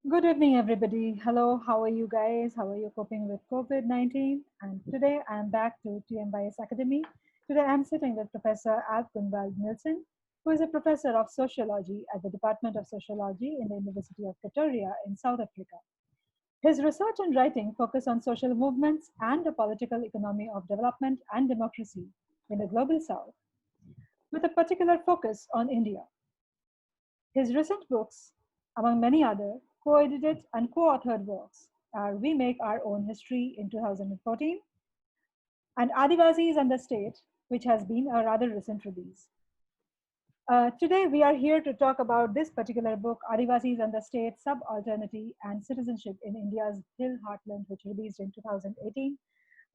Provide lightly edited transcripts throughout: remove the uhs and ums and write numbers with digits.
Good evening, everybody. Hello, how are you guys? How are you coping with COVID-19? And today I'm back to TMYS Academy. Today I'm sitting with Professor Alf Gunvald Nilsen, who is a professor of sociology at the Department of Sociology in the University of Pretoria in South Africa. His research and writing focus on social movements and the political economy of development and democracy in the global south, with a particular focus on India. His recent books, among many other co-edited and co-authored works, are We Make Our Own History in 2014 and Adivasis and the State, which has been a rather recent release. Today, we are here to talk about this particular book, Adivasis and the State, Subalternity and Citizenship in India's Bhil Heartland, which released in 2018.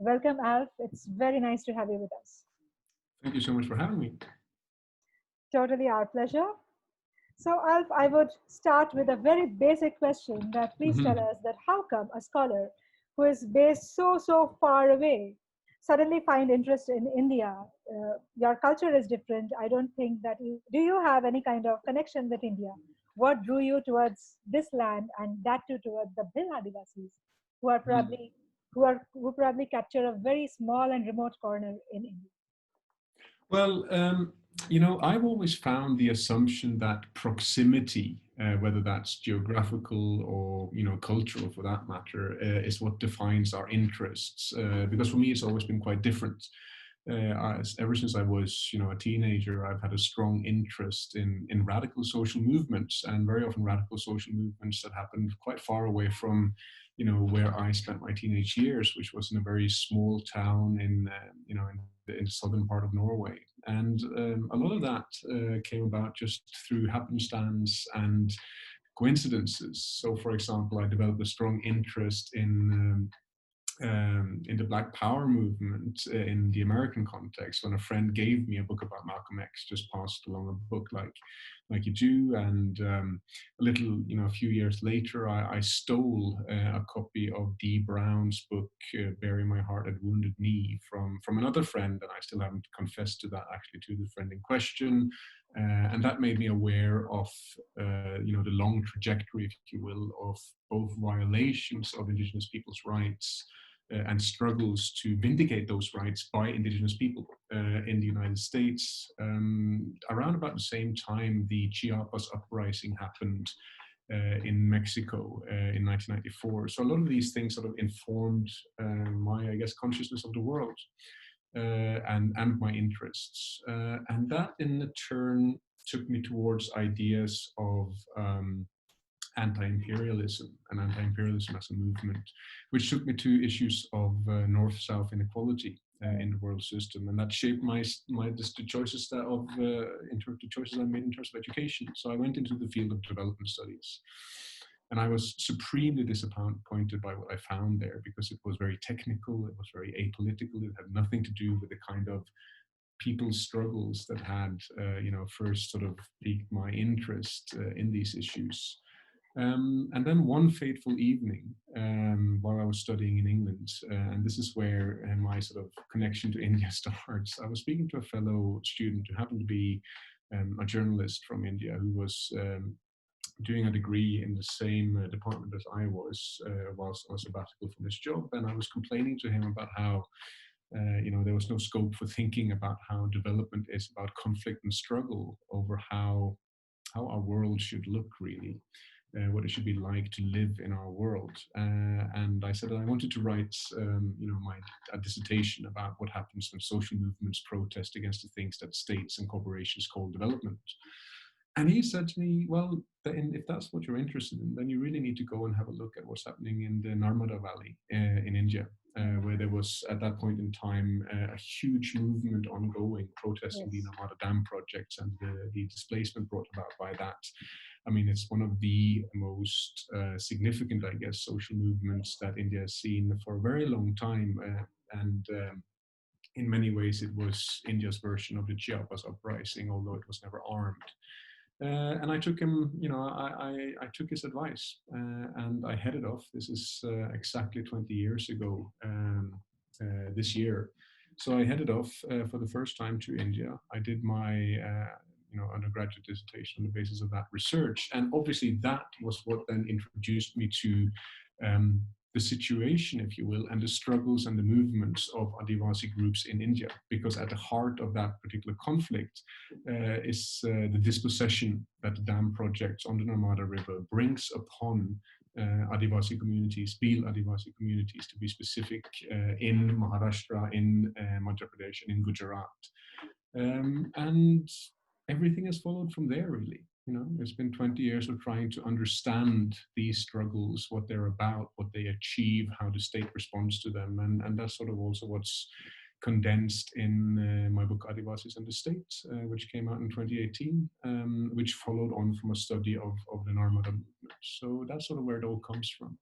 Welcome, Alf. It's very nice to have you with us. Thank you so much for having me. Totally our pleasure. So, Alf, I would start with a very basic question that please tell us that how come a scholar who is based so far away suddenly find interest in India? Your culture is different. I don't think that do you have any kind of connection with India? What drew you towards this land and that too towards the Bhil Adivasis, who are probably who probably capture a very small and remote corner in India? Well, I've always found the assumption that proximity, whether that's geographical or cultural for that matter, is what defines our interests. Because for me, it's always been quite different. Ever since I was, a teenager, I've had a strong interest in radical social movements, and very often radical social movements that happened quite far away from, where I spent my teenage years, which was in a very small town in the southern part of Norway. And a lot of that came about just through happenstance and coincidences. So, for example, I developed a strong interest in the Black Power movement in the American context when a friend gave me a book about Malcolm X, just passed along a book like you do, and a few years later, I stole a copy of Dee Brown's book, Bury My Heart at Wounded Knee, from another friend, and I still haven't confessed to that actually to the friend in question. And that made me aware of, the long trajectory, if you will, of both violations of Indigenous people's rights and struggles to vindicate those rights by Indigenous people in the United States. Around about the same time, the Chiapas uprising happened in Mexico in 1994. So a lot of these things sort of informed my, I guess, consciousness of the world. And my interests. And that in turn took me towards ideas of anti-imperialism and anti-imperialism as a movement, which took me to issues of north-south inequality in the world system, and that shaped the choices the choices I made in terms of education. So I went into the field of development studies. And I was supremely disappointed by what I found there because it was very technical, it was very apolitical, it had nothing to do with the kind of people's struggles that had, first sort of piqued my interest in these issues. And then one fateful evening, while I was studying in England, and this is where my sort of connection to India starts, I was speaking to a fellow student who happened to be a journalist from India who was doing a degree in the same department as I was whilst on sabbatical from this job, and I was complaining to him about how there was no scope for thinking about how development is about conflict and struggle over how our world should look really, what it should be like to live in our world. And I said that I wanted to write, a dissertation about what happens when social movements protest against the things that states and corporations call development. And he said to me, well, then if that's what you're interested in, then you really need to go and have a look at what's happening in the Narmada Valley in India, where there was, at that point in time, a huge movement ongoing protesting the Narmada Dam projects and the displacement brought about by that. I mean, it's one of the most significant, I guess, social movements that India has seen for a very long time. And in many ways, it was India's version of the Chiapas uprising, although it was never armed. And I took him, I took his advice and I headed off. This is exactly 20 years ago this year. So I headed off for the first time to India. I did my, undergraduate dissertation on the basis of that research. And obviously that was what then introduced me to the situation, if you will, and the struggles and the movements of Adivasi groups in India, because at the heart of that particular conflict is the dispossession that the dam projects on the Narmada River brings upon Adivasi communities, Bhil Adivasi communities, to be specific, in Maharashtra, in Madhya Pradesh, and in Gujarat. And everything has followed from there, really. It's been 20 years of trying to understand these struggles, what they're about, what they achieve, how the state responds to them. And that's sort of also what's condensed in my book, Adivasis and the State, which came out in 2018, which followed on from a study of the Narmada movement. So that's sort of where it all comes from.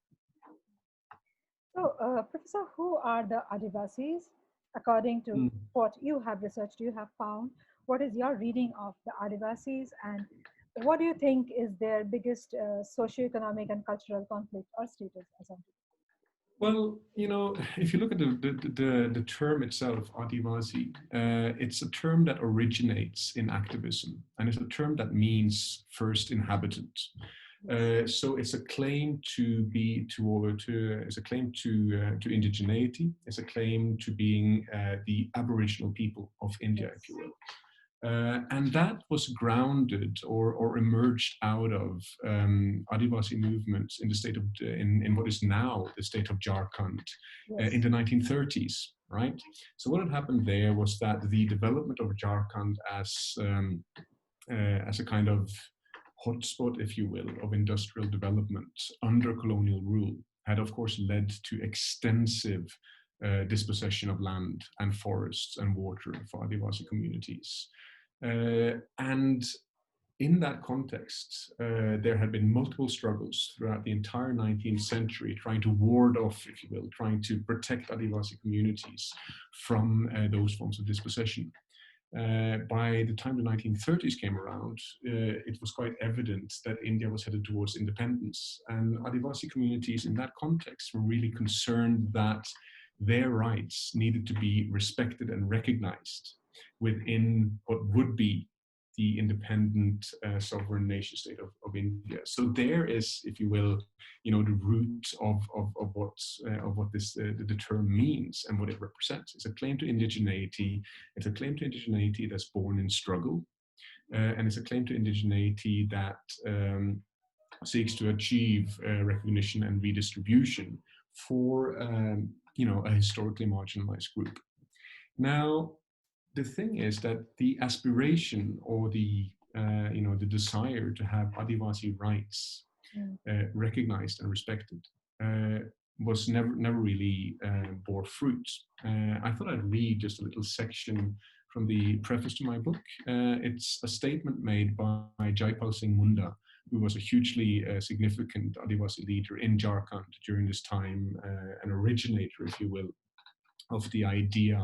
So, Professor, who are the Adivasis? According to what you have researched, you have found, what is your reading of the Adivasis, and what do you think is their biggest socio-economic and cultural conflict or status as of today? Well, if you look at the term itself, Adivasi, it's a term that originates in activism, and it's a term that means first inhabitant. So it's a claim to it's a claim to indigeneity. It's a claim to being the Aboriginal people of India, if you will. And that was grounded or emerged out of Adivasi movements in the state of in what is now the state of Jharkhand in the 1930s, right? So what had happened there was that the development of Jharkhand as a kind of hotspot, if you will, of industrial development under colonial rule had, of course, led to extensive dispossession of land and forests and water for Adivasi communities. And in that context, there had been multiple struggles throughout the entire 19th century trying to ward off, if you will, trying to protect Adivasi communities from those forms of dispossession. By the time the 1930s came around, it was quite evident that India was headed towards independence. And Adivasi communities in that context were really concerned that their rights needed to be respected and recognized within what would be the independent sovereign nation state of India. So there is, if you will, the root of what this the term means and what it represents. It's a claim to indigeneity. It's a claim to indigeneity that's born in struggle, and it's a claim to indigeneity that seeks to achieve recognition and redistribution for a historically marginalized group. Now, the thing is that the aspiration or the desire to have Adivasi rights recognized and respected was never really bore fruit. I thought I'd read just a little section from the preface to my book. It's a statement made by Jaipal Singh Munda, who was a hugely significant Adivasi leader in Jharkhand during this time, an originator, if you will, of the idea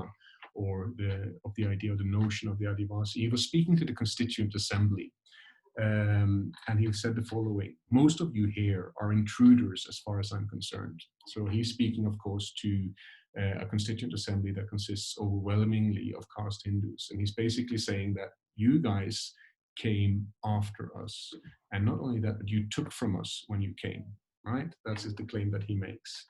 of the notion of the Adivasi. He was speaking to the Constituent Assembly, and he said the following: "Most of you here are intruders as far as I'm concerned." So he's speaking, of course, to a Constituent Assembly that consists overwhelmingly of caste Hindus. And he's basically saying that you guys came after us. And not only that, but you took from us when you came, right? That's the claim that he makes.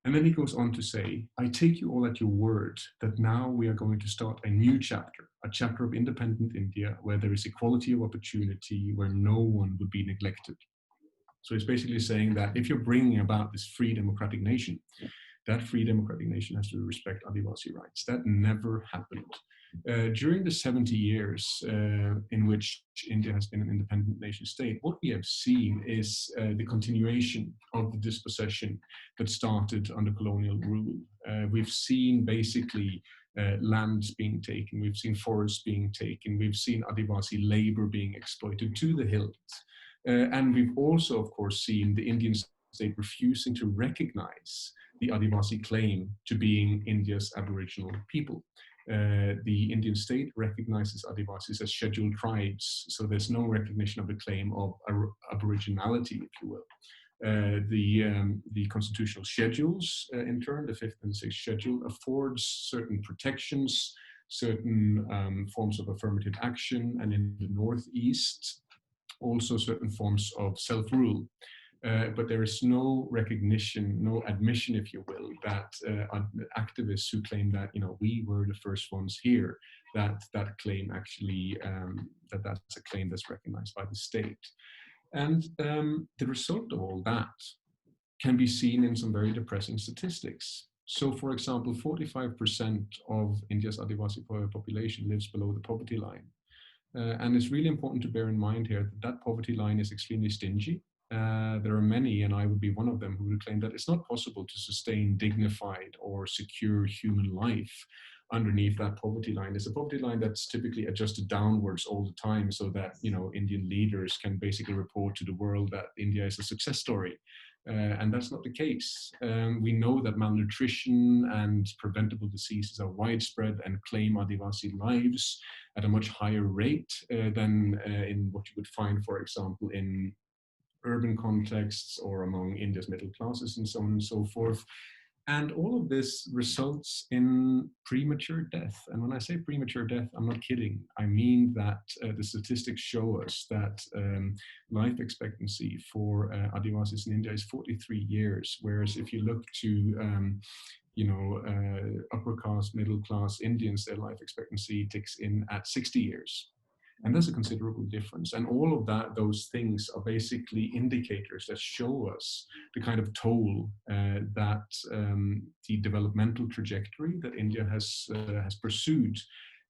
And then he goes on to say, "I take you all at your word that now we are going to start a new chapter, a chapter of independent India where there is equality of opportunity, where no one would be neglected." So he's basically saying that if you're bringing about this free democratic nation, that free democratic nation has to respect Adivasi rights. That never happened. During the 70 years in which India has been an independent nation state, what we have seen is the continuation of the dispossession that started under colonial rule. We've seen basically lands being taken, we've seen forests being taken, we've seen Adivasi labor being exploited to the hilt. And we've also, of course, seen the Indian state refusing to recognize the Adivasi claim to being India's Aboriginal people. The Indian state recognizes Adivasis as scheduled tribes, so there's no recognition of the claim of aboriginality, if you will. The constitutional schedules, in turn, the 5th and 6th schedule, affords certain protections, certain forms of affirmative action, and in the Northeast, also certain forms of self-rule. But there is no recognition, no admission, if you will, that activists who claim that, you know, we were the first ones here, that claim actually, that's a claim that's recognized by the state. And the result of all that can be seen in some very depressing statistics. So, for example, 45% of India's Adivasi population lives below the poverty line. And it's really important to bear in mind here that that poverty line is extremely stingy. There are many, and I would be one of them, who would claim that it's not possible to sustain dignified or secure human life underneath that poverty line. It's a poverty line that's typically adjusted downwards all the time, so that, you know, Indian leaders can basically report to the world that India is a success story. And that's not the case. We know that malnutrition and preventable diseases are widespread and claim Adivasi lives at a much higher rate than in what you would find, for example, in urban contexts or among India's middle classes and so on and so forth. And all of this results in premature death. And when I say premature death, I'm not kidding. I mean that the statistics show us that life expectancy for Adivasis in India is 43 years, whereas if you look to upper class, middle class Indians, their life expectancy ticks in at 60 years. And there's a considerable difference. And all of those things are basically indicators that show us the kind of toll that the developmental trajectory that India has pursued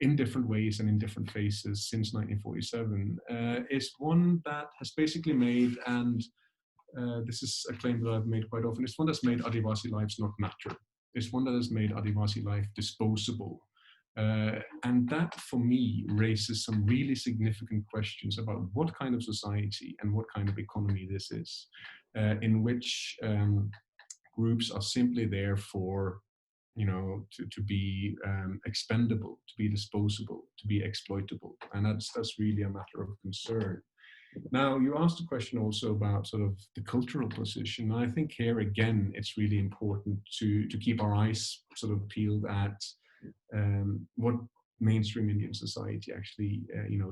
in different ways and in different phases since 1947 is one that has basically made, and this is a claim that I've made quite often, it's one that's made Adivasi lives not matter. It's one that has made Adivasi life disposable. And that, for me, raises some really significant questions about what kind of society and what kind of economy this is, in which groups are simply there for, you know, to be expendable, to be disposable, to be exploitable. And that's really a matter of concern. Now, you asked a question also about sort of the cultural position. And I think here, again, it's really important to keep our eyes sort of peeled at what mainstream Indian society actually,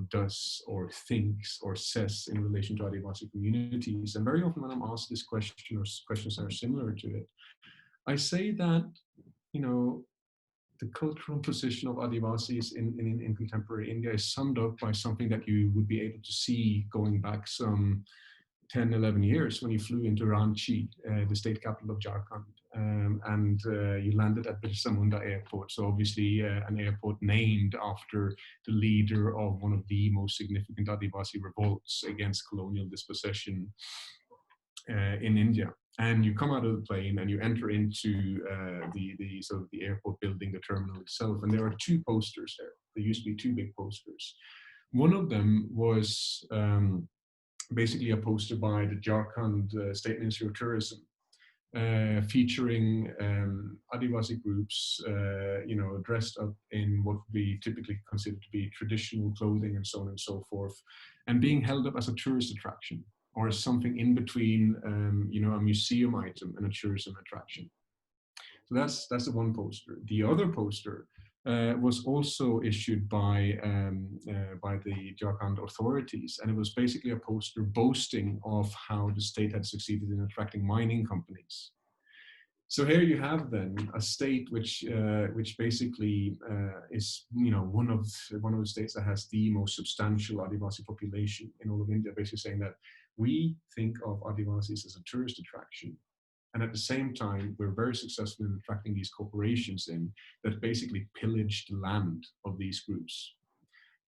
does or thinks or says in relation to Adivasi communities. And very often when I'm asked this question or questions that are similar to it, I say that, you know, the cultural position of Adivasis in contemporary India is summed up by something that you would be able to see going back some 10, 11 years when you flew into Ranchi, the state capital of Jharkhand, and you landed at Birsa Munda Airport. So obviously an airport named after the leader of one of the most significant Adivasi revolts against colonial dispossession in India. And you come out of the plane and you enter into the sort of the airport building, the terminal itself, and there are two posters there. There used to be two big posters. One of them was basically a poster by the Jharkhand State Ministry of Tourism, featuring Adivasi groups, dressed up in what would be typically considered to be traditional clothing and so on and so forth, and being held up as a tourist attraction or as something in between, a museum item and a tourism attraction. So that's the one poster. The other poster was also issued by the Jharkhand authorities, and it was basically a poster boasting of how the state had succeeded in attracting mining companies. So here you have then a state which basically is one of the states that has the most substantial Adivasi population in all of India, basically saying that we think of Adivasis as a tourist attraction. And at the same time, we're very successful in attracting these corporations in that basically pillage the land of these groups.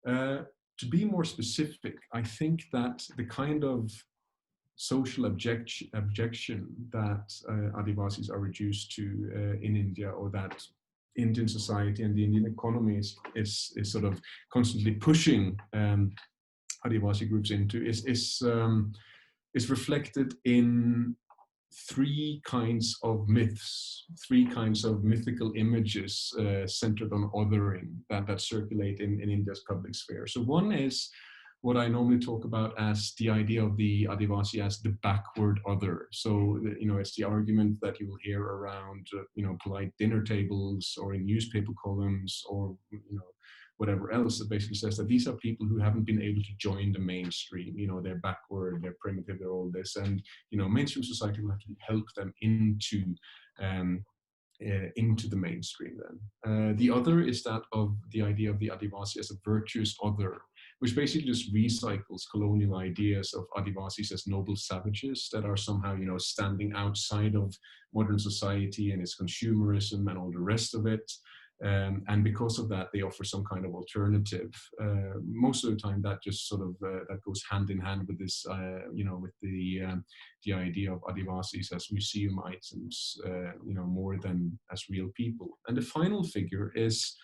To be more specific, I think that the kind of social objection that Adivasis are reduced to in India, or that Indian society and the Indian economy is sort of constantly pushing Adivasi groups into, is reflected in three kinds of myths, three kinds of mythical images centered on othering that circulate in India's public sphere. So one is what I normally talk about as the idea of the Adivasi as the backward other. So, it's the argument that you will hear around, polite dinner tables or in newspaper columns or, whatever else, that basically says that these are people who haven't been able to join the mainstream. You know, they're backward, they're primitive, they're all this, and you know, mainstream society will have to help them into the mainstream then. The other is that of the idea of the Adivasi as a virtuous other, which basically just recycles colonial ideas of Adivasis as noble savages that are somehow, you know, standing outside of modern society and its consumerism and all the rest of it. And because of that, they offer some kind of alternative. Most of the time, that just sort of that goes hand in hand with this, you know, with the idea of Adivasis as museum items, you know, more than as real people. And the final figure is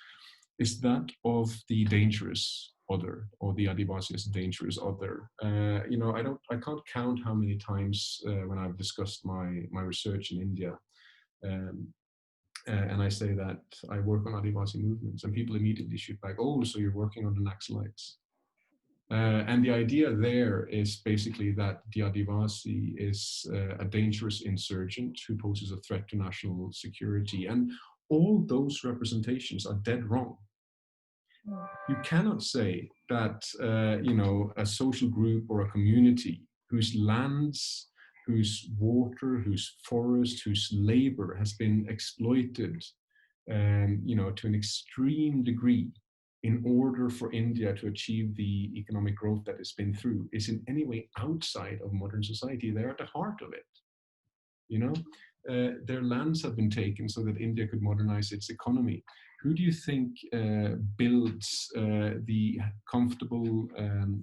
that of the dangerous other, or the Adivasi as dangerous other. You know, I can't count how many times when I've discussed my research in India. And I say that I work on Adivasi movements, and people immediately shoot back, oh, so you're working on the Naxalites. And the idea there is basically that the Adivasi is a dangerous insurgent who poses a threat to national security. And all those representations are dead wrong. You cannot say that, you know, a social group or a community whose lands, whose water, whose forest, whose labor has been exploited, you know, to an extreme degree in order for India to achieve the economic growth that it's been through, is in any way outside of modern society. They're at the heart of it. You know, their lands have been taken so that India could modernize its economy. Who do you think builds the comfortable,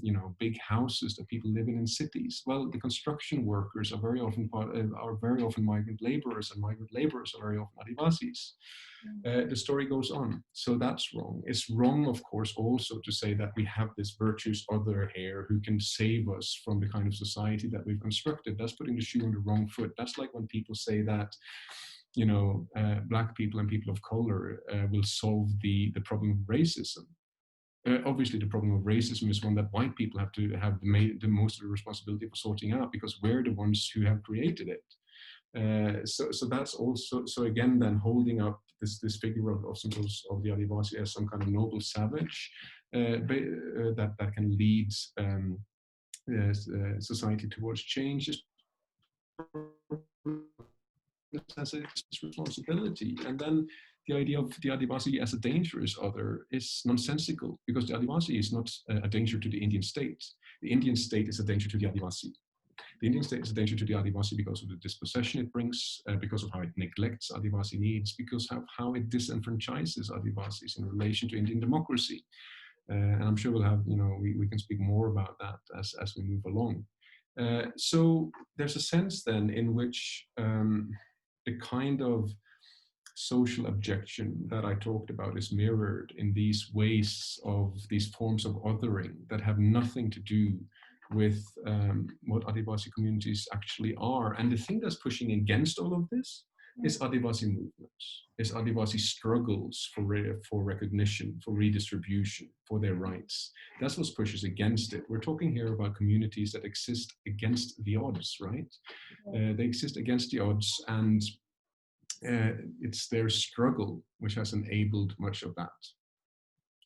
you know, big houses that people live in cities? Well, the construction workers are very often migrant laborers, and migrant laborers are very often Adivasis. The story goes on. So that's wrong. It's wrong, of course, also to say that we have this virtuous other here who can save us from the kind of society that we've constructed. That's putting the shoe on the wrong foot. That's like when people say that, you know, black people and people of color will solve the problem of racism. Obviously, the problem of racism is one that white people have to have the most of the responsibility for sorting out, because we're the ones who have created it. So that's also, so again, then holding up this figure of the Adivasi as some kind of noble savage that can lead society towards change is its responsibility. And then the idea of the Adivasi as a dangerous other is nonsensical, because the Adivasi is not a danger to the Indian state. The Indian state is a danger to the Adivasi. The Indian state is a danger to the Adivasi because of the dispossession it brings, because of how it neglects Adivasi needs, because of how it disenfranchises Adivasis in relation to Indian democracy. And I'm sure we'll have, you know, we can speak more about that as we move along. So there's a sense then in which the kind of social objection that I talked about is mirrored in these ways of these forms of othering that have nothing to do with what Adivasi communities actually are. And the thing that's pushing against all of this is Adivasi movements, is Adivasi struggles for recognition, for redistribution, for their rights. That's what pushes against it. We're talking here about communities that exist against the odds, right? They exist against the odds, and it's their struggle which has enabled much of that.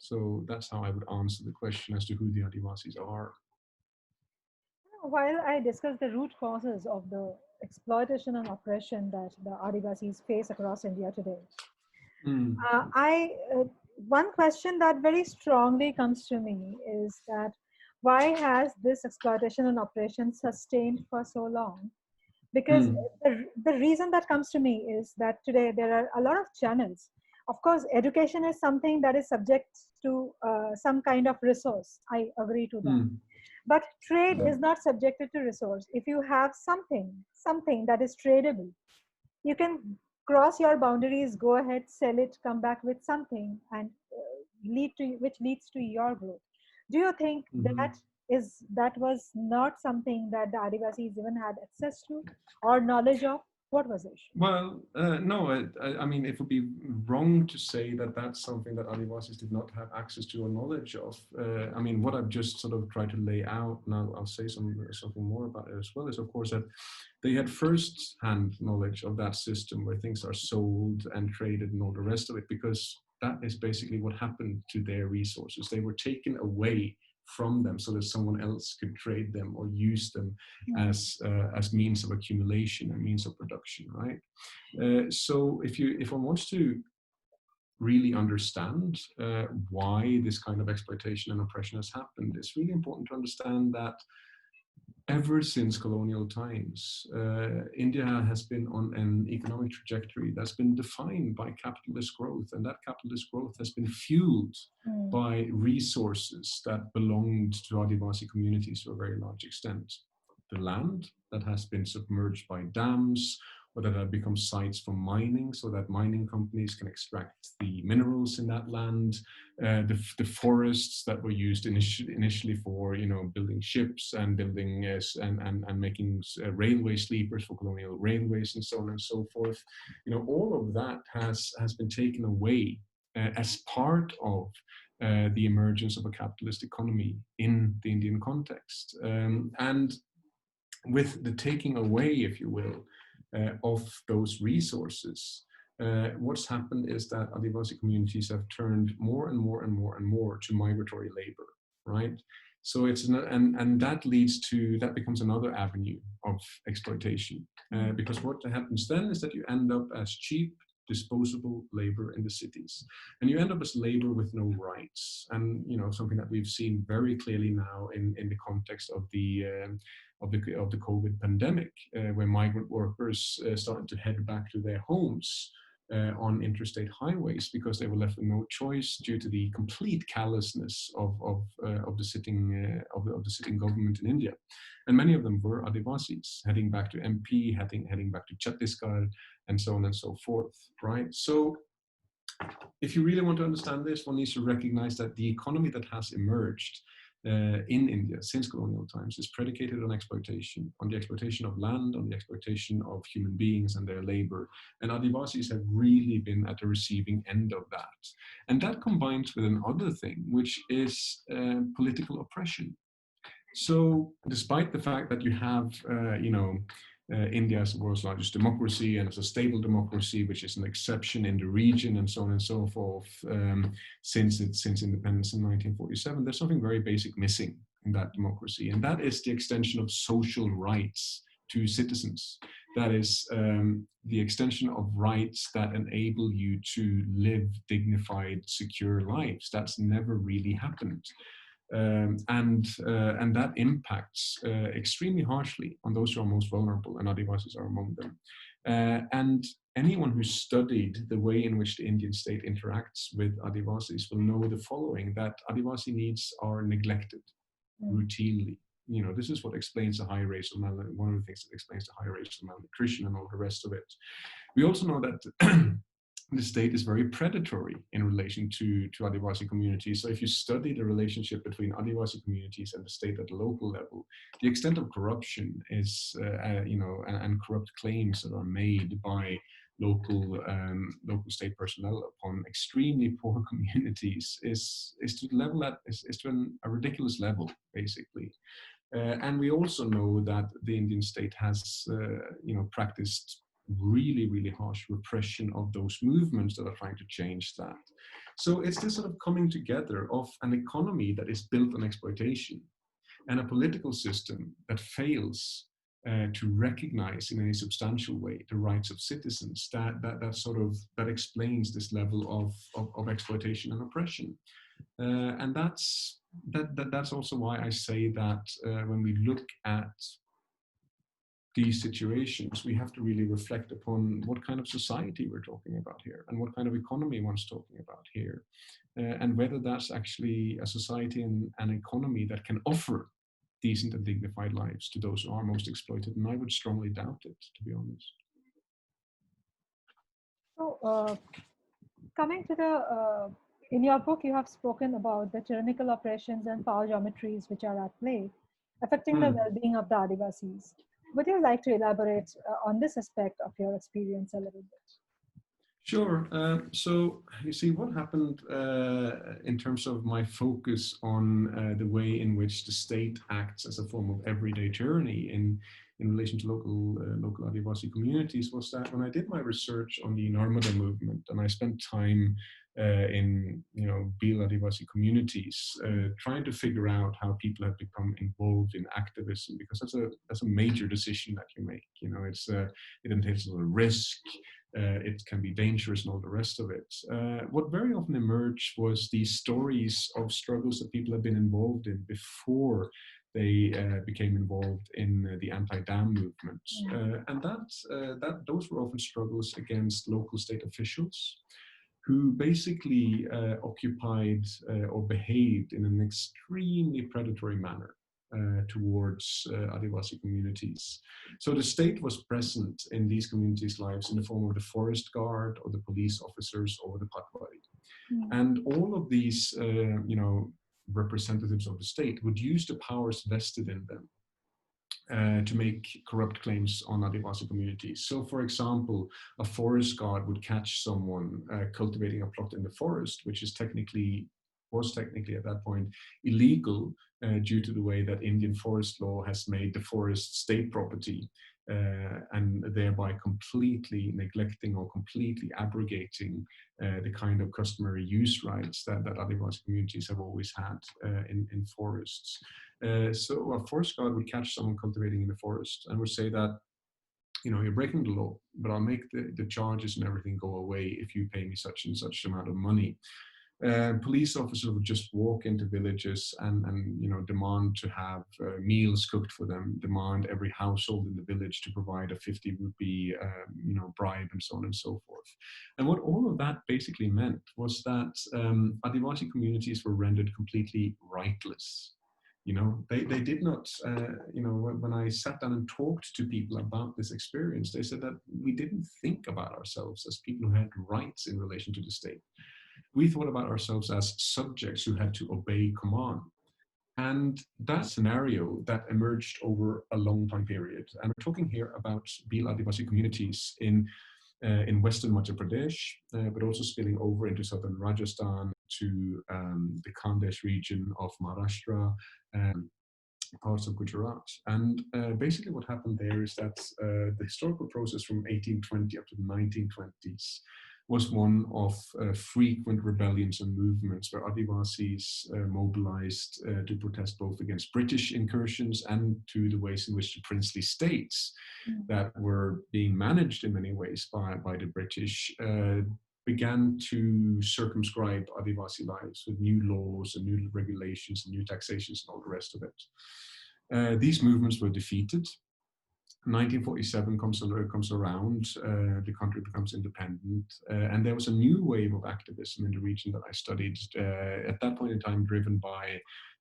So that's how I would answer the question as to who the Adivasis are. While I discuss the root causes of the exploitation and oppression that the Adivasis face across India today, one question that very strongly comes to me is that why has this exploitation and oppression sustained for so long? Because the reason that comes to me is that today there are a lot of channels. Of course, education is something that is subject to some kind of resource. I agree to that. But trade is not subjected to resource. If you have something that is tradable, you can cross your boundaries, go ahead, sell it, come back with something, and which leads to your growth. Do you think that was not something that the Adivasis even had access to or knowledge of? What was it? Well, no, I mean, it would be wrong to say that that's something that Adivasis did not have access to or knowledge of. I mean, what I've just sort of tried to lay out, now I'll say something more about it as well, is of course that they had first-hand knowledge of that system where things are sold and traded and all the rest of it, because that is basically what happened to their resources. They were taken away from them so that someone else could trade them or use them as means of accumulation and means of production, right? So if one wants to really understand why this kind of exploitation and oppression has happened, it's really important to understand that ever since colonial times, India has been on an economic trajectory that's been defined by capitalist growth, and that capitalist growth has been fueled by resources that belonged to Adivasi communities to a very large extent. The land that has been submerged by dams, or that have become sites for mining, so that mining companies can extract the minerals in that land, the forests that were used initially for, you know, building ships and building and making railway sleepers for colonial railways and so on and so forth. You know, all of that has been taken away as part of the emergence of a capitalist economy in the Indian context, and with the taking away, if you will, of those resources, what's happened is that Adivasi communities have turned more and more and more and more to migratory labor, right? So and that leads to, that becomes another avenue of exploitation, because what happens then is that you end up as cheap, disposable labor in the cities, and you end up as labor with no rights. And you know, something that we've seen very clearly now in the context of the COVID pandemic, where migrant workers started to head back to their homes on interstate highways because they were left with no choice due to the complete callousness of the sitting government in India. And many of them were Adivasis, heading back to MP, heading back to Chhattisgarh, and so on and so forth, right? So if you really want to understand this, one needs to recognize that the economy that has emerged in India since colonial times is predicated on exploitation, on the exploitation of land, on the exploitation of human beings and their labor. And Adivasis have really been at the receiving end of that. And that combines with another thing, which is political oppression. So despite the fact that you have, India as the world's largest democracy and as a stable democracy, which is an exception in the region and so on and so forth, since independence in 1947, there's something very basic missing in that democracy, and that is the extension of social rights to citizens. That is the extension of rights that enable you to live dignified, secure lives. That's never really happened. And that impacts extremely harshly on those who are most vulnerable, and Adivasis are among them. And anyone who studied the way in which the Indian state interacts with Adivasis will know the following: that Adivasi needs are neglected routinely. You know, this is what explains the high rates of malnutrition, one of the things that explains the high rates of malnutrition and all the rest of it. We also know that the state is very predatory in relation to Adivasi communities. So if you study the relationship between Adivasi communities and the state at the local level, the extent of corruption is, and corrupt claims that are made by local state personnel upon extremely poor communities is to the level that is to a ridiculous level, basically. And we also know that the Indian state has, practiced really, really harsh repression of those movements that are trying to change that. So it's this sort of coming together of an economy that is built on exploitation and a political system that fails to recognize in any substantial way the rights of citizens. That explains this level of exploitation and oppression. And that's also why I say that when we look at these situations, we have to really reflect upon what kind of society we're talking about here and what kind of economy one's talking about here, and whether that's actually a society and an economy that can offer decent and dignified lives to those who are most exploited. And I would strongly doubt it, to be honest. So, coming to the, in your book, you have spoken about the tyrannical oppressions and power geometries which are at play, affecting the well-being of the Adivasis. Would you like to elaborate on this aspect of your experience a little bit? Sure. So you see, what happened in terms of my focus on the way in which the state acts as a form of everyday tyranny in relation to local Adivasi communities was that when I did my research on the Narmada movement, and I spent time in Bhil Adivasi communities, trying to figure out how people have become involved in activism, because that's a major decision that you make. It entails a lot of risk. It can be dangerous and all the rest of it. What very often emerged was these stories of struggles that people have been involved in before they became involved in the anti-dam movement. And those were often struggles against local state officials who basically occupied or behaved in an extremely predatory manner towards Adivasi communities. So the state was present in these communities' lives in the form of the forest guard or the police officers or the patwari. And all of these, representatives of the state would use the powers vested in them to make corrupt claims on Adivasi communities. So, for example, a forest guard would catch someone cultivating a plot in the forest, which was technically at that point illegal due to the way that Indian forest law has made the forest state property, and thereby completely neglecting or completely abrogating the kind of customary use rights that Adivasi communities have always had in forests. So a forest guard would catch someone cultivating in the forest and would say that, you're breaking the law, but I'll make the charges and everything go away if you pay me such and such amount of money. Police officers would just walk into villages and demand to have meals cooked for them, demand every household in the village to provide a 50 rupee bribe, and so on and so forth. And what all of that basically meant was that Adivasi communities were rendered completely rightless. They did not, when I sat down and talked to people about this experience, they said that we didn't think about ourselves as people who had rights in relation to the state. We thought about ourselves as subjects who had to obey command. And that scenario that emerged over a long time period. And we're talking here about Bhil Adivasi communities in Western Madhya Pradesh, but also spilling over into southern Rajasthan, to the Khandesh region of Maharashtra, and parts of Gujarat. And basically what happened there is that the historical process from 1820 up to the 1920s was one of frequent rebellions and movements where Adivasis mobilized to protest both against British incursions and to the ways in which the princely states that were being managed in many ways by the British began to circumscribe Adivasi lives with new laws and new regulations and new taxations and all the rest of it. These movements were defeated. 1947 comes around, the country becomes independent, and there was a new wave of activism in the region that I studied, at that point in time driven by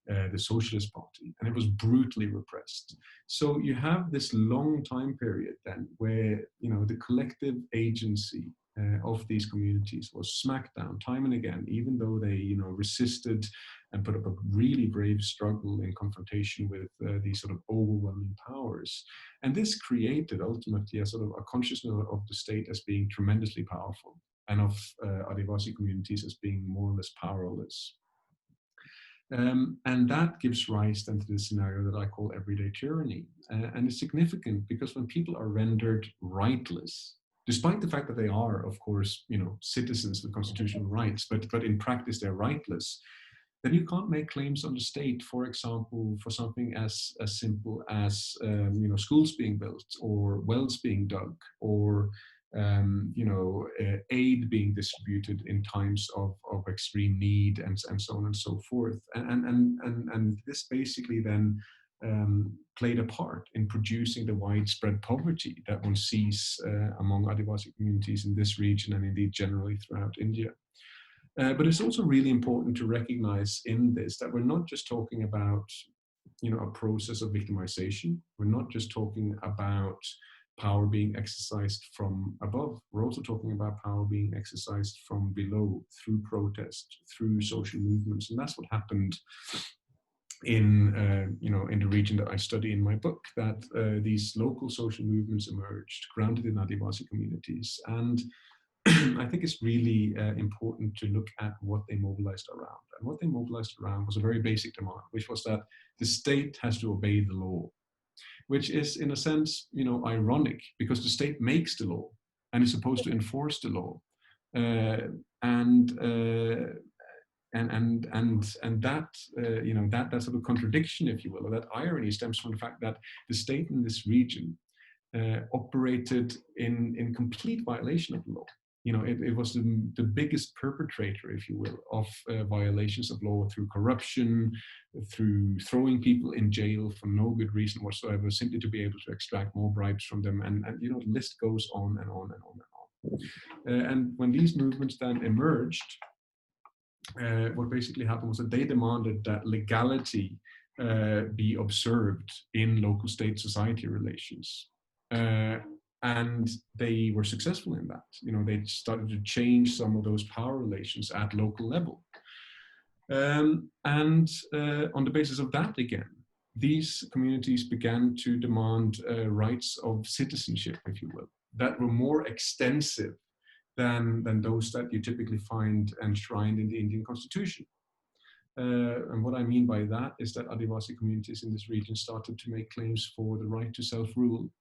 the Socialist Party, and it was brutally repressed. So you have this long time period then where the collective agency of these communities was smacked down time and again, even though they resisted and put up a really brave struggle in confrontation with these sort of overwhelming powers. And this created ultimately a sort of a consciousness of the state as being tremendously powerful, and of Adivasi communities as being more or less powerless. And that gives rise then to the scenario that I call everyday tyranny. And it's significant because when people are rendered rightless, despite the fact that they are, of course, citizens with constitutional rights, but in practice they're rightless, then you can't make claims on the state, for example, for something as simple as schools being built, or wells being dug, or aid being distributed in times of extreme need, and so on and so forth. And this basically then played a part in producing the widespread poverty that one sees among Adivasi communities in this region, and indeed generally throughout India. But it's also really important to recognize in this that we're not just talking about a process of victimization. We're not just talking about power being exercised from above. We're also talking about power being exercised from below, through protest, through social movements. And that's what happened in the region that I study in my book, that these local social movements emerged, grounded in Adivasi communities. And I think it's really important to look at what they mobilized around. And what they mobilized around was a very basic demand, which was that the state has to obey the law, which is in a sense, ironic, because the state makes the law and is supposed to enforce the law. and that that sort of contradiction, if you will, or that irony, stems from the fact that the state in this region operated in complete violation of the law. It was the biggest perpetrator, if you will, of violations of law through corruption, through throwing people in jail for no good reason whatsoever, simply to be able to extract more bribes from them. And the list goes on and on and on and on. And when these movements then emerged, what basically happened was that they demanded that legality be observed in local state society relations. And they were successful in that. They started to change some of those power relations at local level. And on the basis of that, again, these communities began to demand rights of citizenship, if you will, that were more extensive than those that you typically find enshrined in the Indian constitution. And what I mean by that is that Adivasi communities in this region started to make claims for the right to self-rule,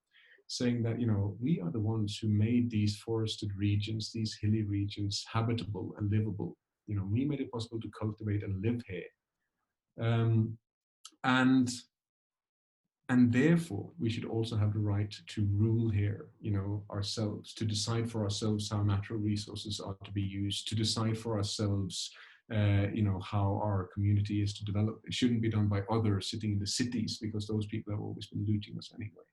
saying that, we are the ones who made these forested regions, these hilly regions, habitable and livable. We made it possible to cultivate and live here. And therefore, we should also have the right to rule here, ourselves, to decide for ourselves how natural resources are to be used, to decide for ourselves, how our community is to develop. It shouldn't be done by others sitting in the cities, because those people have always been looting us anyway.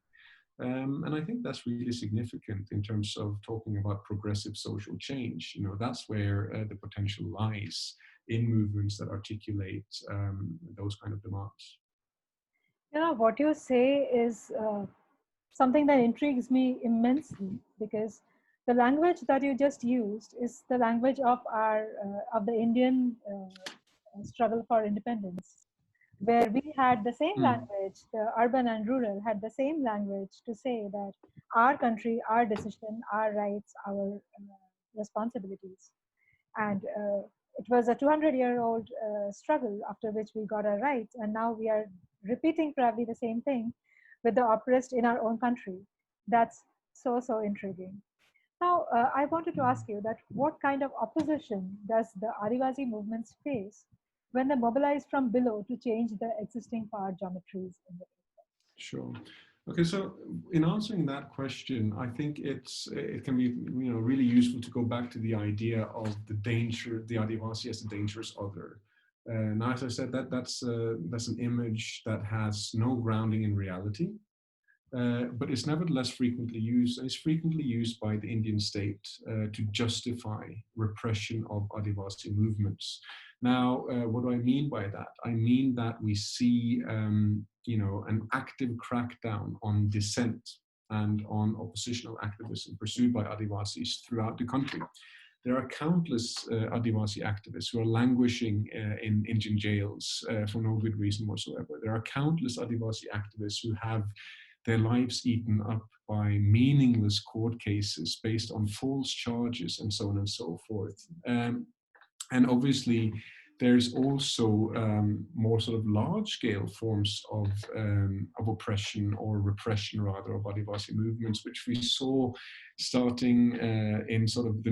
And I think that's really significant in terms of talking about progressive social change. That's where the potential lies in movements that articulate those kind of demands. What you say is something that intrigues me immensely, because the language that you just used is the language of of the Indian struggle for independence, where we had the same language, the urban and rural had the same language to say that our country, our decision, our rights, our responsibilities. And it was a 200-year-old struggle after which we got our rights, and now we are repeating probably the same thing with the oppressed in our own country. That's so intriguing. Now, I wanted to ask you that what kind of opposition does the Adivasi movements face when they mobilize from below to change the existing power geometries in the area? Sure. Okay, so in answering that question, I think it can be really useful to go back to the idea of the Adivasi as a dangerous other. Now, as I said, that's an image that has no grounding in reality, but is nevertheless frequently used, and is frequently used by the Indian state to justify repression of Adivasi movements. Now, what do I mean by that? I mean that we see, an active crackdown on dissent and on oppositional activism pursued by Adivasis throughout the country. There are countless Adivasi activists who are languishing in Indian jails for no good reason whatsoever. There are countless Adivasi activists who have their lives eaten up by meaningless court cases based on false charges and so on and so forth. And obviously, there's also more sort of large-scale forms of oppression or repression, rather, of Adivasi movements, which we saw starting in sort of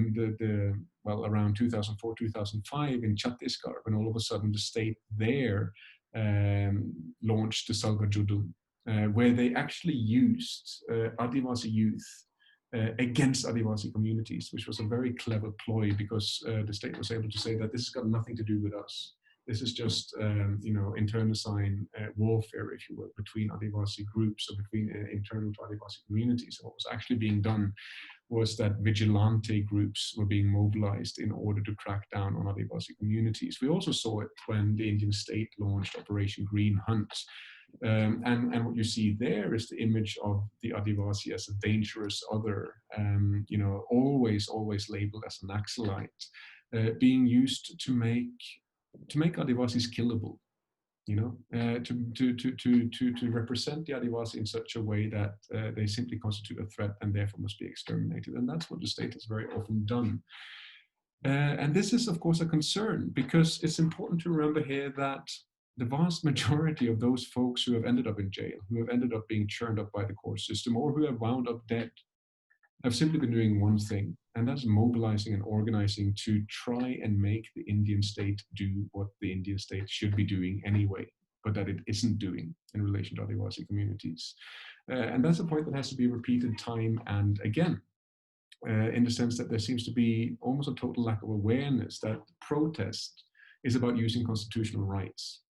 around 2004, 2005 in Chhattisgarh, when all of a sudden the state there launched the Salva Judum, where they actually used Adivasi youth against Adivasi communities, which was a very clever ploy, because the state was able to say that this has got nothing to do with us. This is just, internecine warfare, if you will, between Adivasi groups or between internal to Adivasi communities. And what was actually being done was that vigilante groups were being mobilized in order to crack down on Adivasi communities. We also saw it when the Indian state launched Operation Green Hunt. And what you see there is the image of the Adivasi as a dangerous other, always labeled as an Naxalite, being used to make Adivasis killable, to represent the Adivasi in such a way that they simply constitute a threat and therefore must be exterminated. And that's what the state has very often done. And this is, of course, a concern, because it's important to remember here that the vast majority of those folks who have ended up in jail, who have ended up being churned up by the court system, or who have wound up dead, have simply been doing one thing, and that's mobilizing and organizing to try and make the Indian state do what the Indian state should be doing anyway, but that it isn't doing in relation to Adivasi communities. And that's a point that has to be repeated time and again, in the sense that there seems to be almost a total lack of awareness that protest is about using constitutional rights.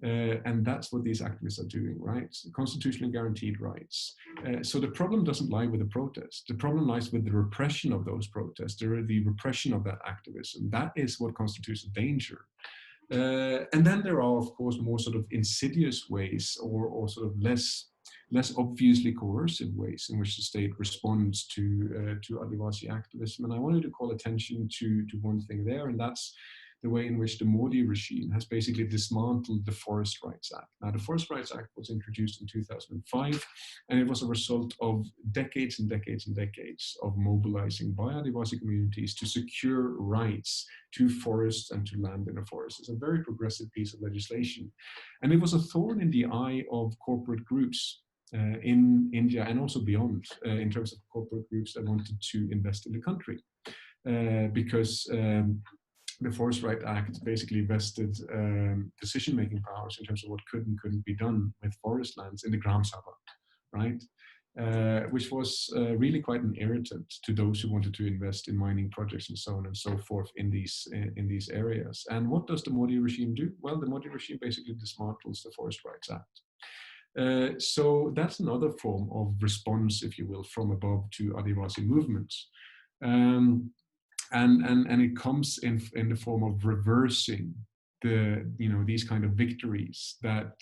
And that's what these activists are doing, right? Constitutionally guaranteed rights. So the problem doesn't lie with the protest. The problem lies with the repression of those protests, the repression of that activism. That is what constitutes a danger. And then there are, of course, more sort of insidious ways or sort of less obviously coercive ways in which the state responds to Adivasi activism. And I wanted to call attention to one thing there, and that's the way in which the Modi regime has basically dismantled the Forest Rights Act. Now, the Forest Rights Act was introduced in 2005, and it was a result of decades and decades and decades of mobilizing by Adivasi communities to secure rights to forests and to land in the forest. It's a very progressive piece of legislation. And it was a thorn in the eye of corporate groups in India and also beyond, in terms of corporate groups that wanted to invest in the country. Because the Forest Rights Act basically vested decision-making powers in terms of what could and couldn't be done with forest lands in the Gram Sabha, right? Which was really quite an irritant to those who wanted to invest in mining projects and so on and so forth in these areas. And what does the Modi regime do? Well, the Modi regime basically dismantles the Forest Rights Act. So that's another form of response, if you will, from above to Adivasi movements. And it comes in the form of reversing these kind of victories that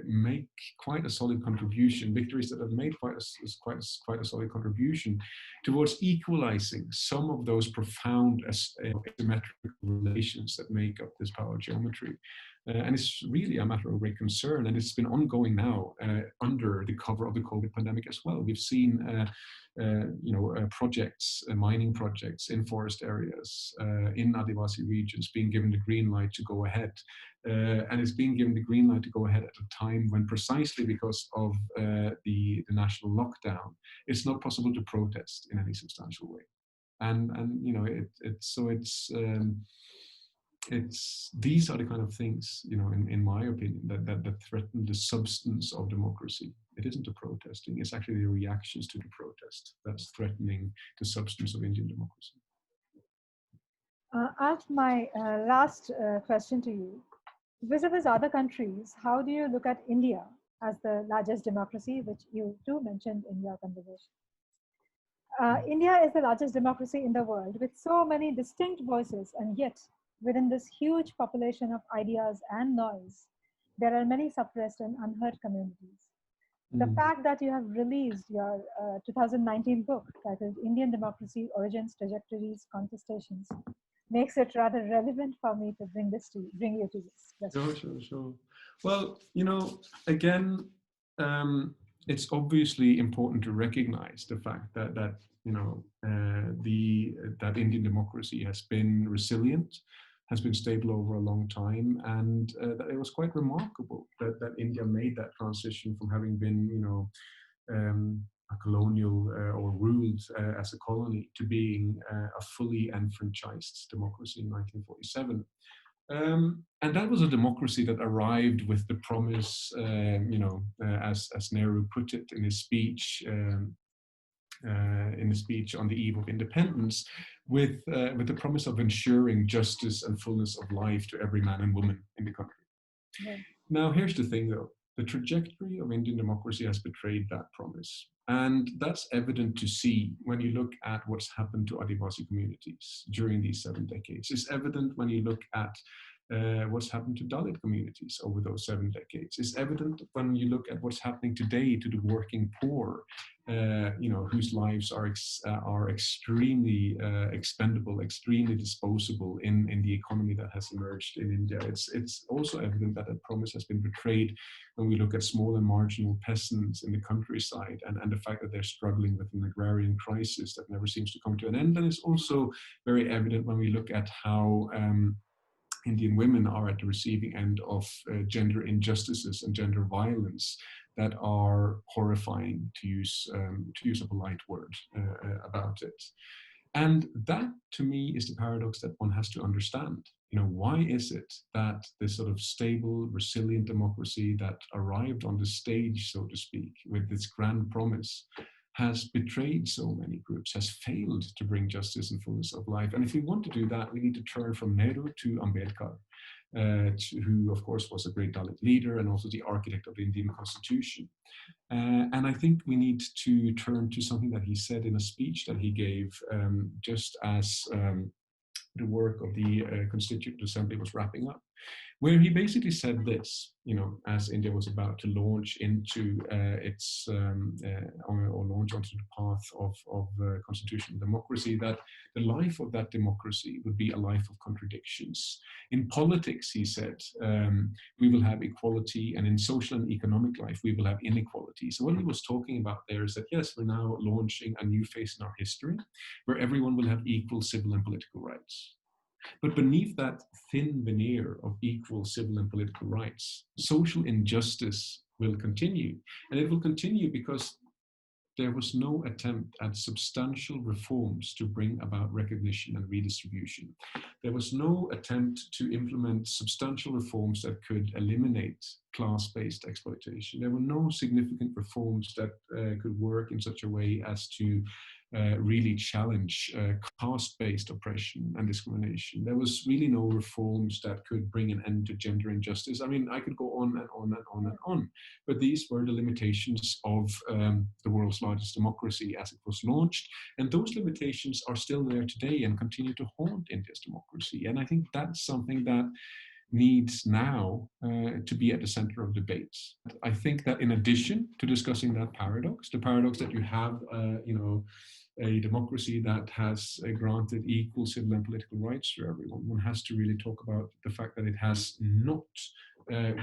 make quite a solid contribution, victories that have made quite a solid contribution towards equalizing some of those profound asymmetrical relations that make up this power geometry. And it's really a matter of great concern, and it's been ongoing now under the cover of the COVID pandemic as well. We've seen projects, mining projects in forest areas in Adivasi regions being given the green light to go ahead. And it's being given the green light to go ahead at a time when, precisely because of the national lockdown, it's not possible to protest in any substantial way. And these are the kind of things, in my opinion, that threaten the substance of democracy. It isn't the protesting, it's actually the reactions to the protest that's threatening the substance of Indian democracy. Alf, my last question to you. Vis-a-vis other countries, how do you look at India as the largest democracy, which you too mentioned in your conversation? India is the largest democracy in the world with so many distinct voices, and yet within this huge population of ideas and noise, there are many suppressed and unheard communities. The fact that you have released your 2019 book titled Indian Democracy, Origins, Trajectories, Contestations makes it rather relevant for me to bring you to this. Sure. Well, again, it's obviously important to recognize the fact that Indian democracy has been resilient, has been stable over a long time, and that it was quite remarkable that India made that transition from having been, a colonial or ruled as a colony to being a fully enfranchised democracy in 1947. And that was a democracy that arrived with the promise, as Nehru put it in his speech, on the eve of independence, with the promise of ensuring justice and fullness of life to every man and woman in the country. Yeah. Now, here's the thing, though. The trajectory of Indian democracy has betrayed that promise. And that's evident to see when you look at what's happened to Adivasi communities during these 7 decades. It's evident when you look at what's happened to Dalit communities over those 7 decades. It's evident when you look at what's happening today to the working poor, whose lives are extremely expendable, extremely disposable in the economy that has emerged in India. It's also evident that a promise has been betrayed when we look at small and marginal peasants in the countryside and the fact that they're struggling with an agrarian crisis that never seems to come to an end. And it's also very evident when we look at how Indian women are at the receiving end of gender injustices and gender violence that are horrifying, to use a polite word about it. And that, to me, is the paradox that one has to understand. Why is it that this sort of stable, resilient democracy that arrived on the stage, so to speak, with this grand promise, has betrayed so many groups, has failed to bring justice and fullness of life? And if we want to do that, we need to turn from Nehru to Ambedkar, who, of course, was a great Dalit leader and also the architect of the Indian Constitution. And I think we need to turn to something that he said in a speech that he gave just as the work of the Constituent Assembly was wrapping up, where he basically said this, as India was about to launch into or launch onto the path of constitutional democracy, that the life of that democracy would be a life of contradictions. In politics, he said, we will have equality, and in social and economic life, we will have inequality. So what he was talking about there is that, yes, we're now launching a new phase in our history where everyone will have equal civil and political rights. But beneath that thin veneer of equal civil and political rights, social injustice will continue. And it will continue because there was no attempt at substantial reforms to bring about recognition and redistribution. There was no attempt to implement substantial reforms that could eliminate class-based exploitation. There were no significant reforms that could work in such a way as to really challenge caste-based oppression and discrimination. There was really no reforms that could bring an end to gender injustice. I mean, I could go on and on and on and on, but these were the limitations of the world's largest democracy as it was launched. And those limitations are still there today and continue to haunt India's democracy. And I think that's something that needs now to be at the center of debates. I think that in addition to discussing that paradox, the paradox that you have, a democracy that has granted equal civil and political rights to everyone, one has to really talk about the fact that it has not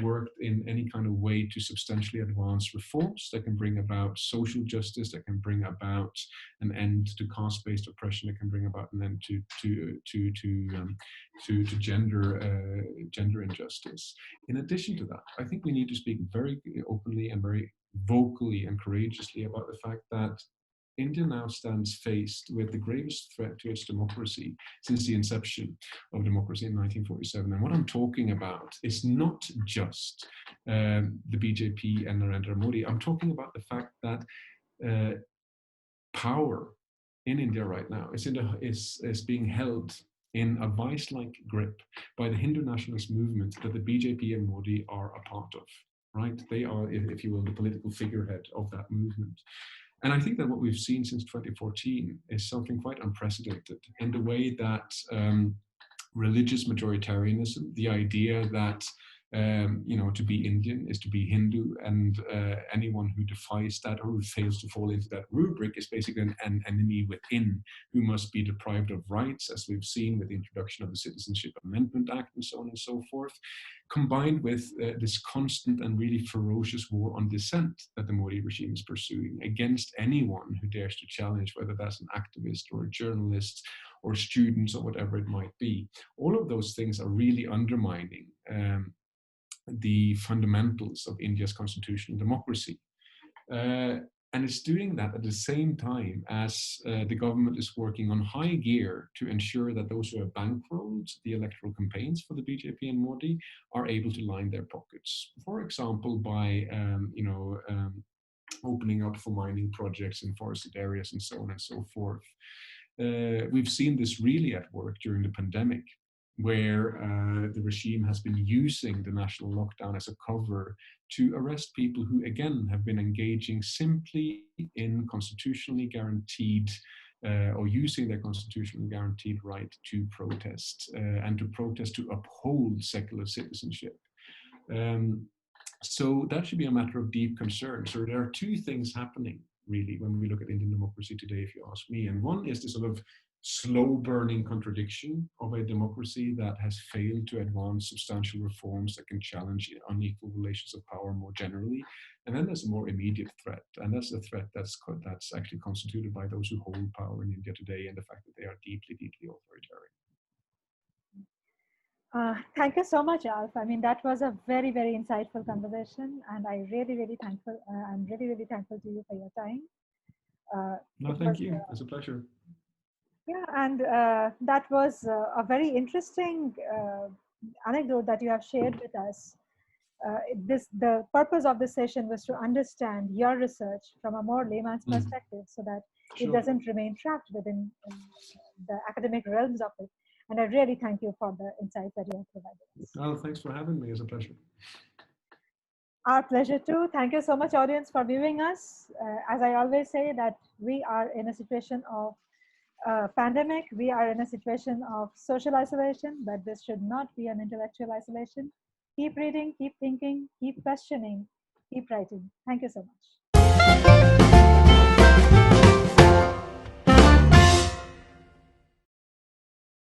worked in any kind of way to substantially advance reforms that can bring about social justice, that can bring about an end to caste-based oppression, that can bring about an end to gender injustice. In addition to that, I think we need to speak very openly and very vocally and courageously about the fact that India now stands faced with the gravest threat to its democracy since the inception of democracy in 1947. And what I'm talking about is not just the BJP and Narendra Modi. I'm talking about the fact that power in India right now is being held in a vice-like grip by the Hindu nationalist movement that the BJP and Modi are a part of. Right? They are, if you will, the political figurehead of that movement. And I think that what we've seen since 2014 is something quite unprecedented in the way that religious majoritarianism, the idea that to be Indian is to be Hindu, and anyone who defies that or who fails to fall into that rubric is basically an enemy within who must be deprived of rights, as we've seen with the introduction of the Citizenship Amendment Act and so on and so forth, combined with this constant and really ferocious war on dissent that the Modi regime is pursuing against anyone who dares to challenge, whether that's an activist or a journalist or students or whatever it might be. All of those things are really undermining the fundamentals of India's constitutional democracy. And it's doing that at the same time as the government is working on high gear to ensure that those who have bankrolled the electoral campaigns for the BJP and Modi are able to line their pockets. For example, by opening up for mining projects in forested areas and so on and so forth. We've seen this really at work during the pandemic, where the regime has been using the national lockdown as a cover to arrest people who, again, have been engaging simply in constitutionally guaranteed or using their constitutionally guaranteed right to protest and to protest to uphold secular citizenship. So that should be a matter of deep concern. So there are two things happening, really, when we look at Indian democracy today, if you ask me. And one is the sort of slow-burning contradiction of a democracy that has failed to advance substantial reforms that can challenge unequal relations of power more generally. And then there's a more immediate threat, and that's the threat that's actually constituted by those who hold power in India today, and the fact that they are deeply, deeply authoritarian. Thank you so much, Alf. I mean, that was a very, very insightful conversation, and I really, really thankful. I'm really, really thankful to you for your time. No, It was, thank you. It's a pleasure. yeah, and that was a very interesting anecdote that you have shared with us. The purpose of this session was to understand your research from a more layman's perspective, so that it Sure. doesn't remain trapped within the academic realms of it. And I really thank you for the insights that you have provided us. Oh, thanks for having me. It's a pleasure. Our pleasure too. Thank you so much, audience, for viewing us. As I always say, that we are in a situation of pandemic. We are in a situation of social isolation, but this should not be an intellectual isolation. Keep reading, keep thinking, keep questioning, keep writing. Thank you so much.